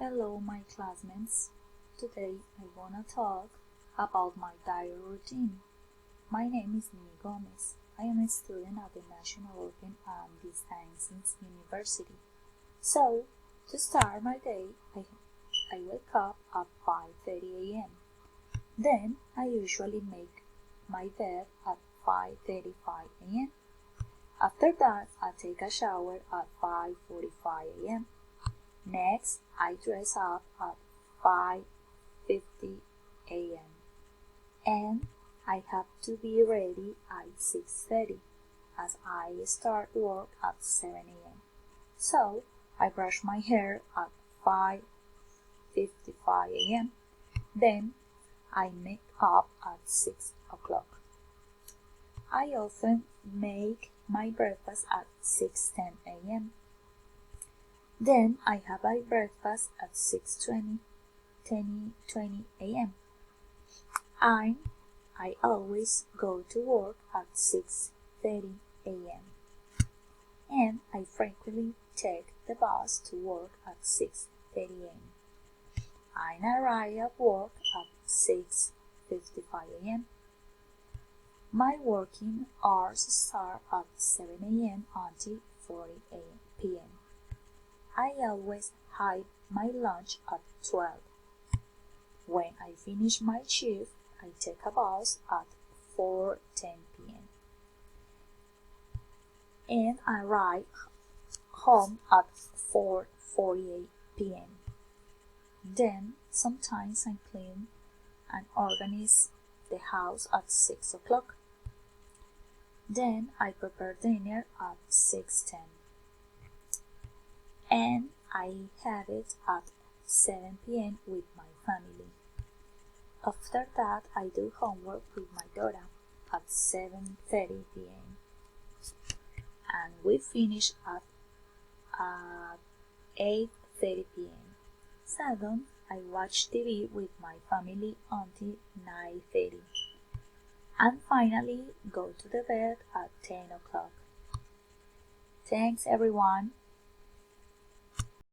Hello, my classmates. Today I wanna talk about my diary routine. My name is Nini Gomez. I am a student at the National Open and Design Science University. So, to start my day, I wake up at 5:30 a.m. Then I usually make my bed at 5:35 a.m. After that, I take a shower at 5:45 a.m. Next, I dress up at 5:50 a.m. and I have to be ready at 6:30 as I start work at 7 a.m. So, I brush my hair at 5:55 a.m. Then, I make up at 6 o'clock. I often make my breakfast at 6:10 a.m. Then I have my breakfast at 6:20 a.m. And I always go to work at 6:30 a.m. And I frequently take the bus to work at 6:30 a.m. I arrive at work at 6:55 a.m. My working hours start at 7 a.m. until 4 p.m. I always have my lunch at 12. When I finish my shift, I take a bus at 4:10 p.m. and I arrive home at 4:48 p.m. Then sometimes I clean and organize the house at 6 o'clock. Then I prepare dinner at 6:10. And I have it at 7 p.m. with my family. After that, I do homework with my daughter at 7:30 p.m. and we finish at 8:30 p.m. Seldom I watch TV with my family until 9:30 and finally go to the bed at 10 o'clock. Thanks everyone.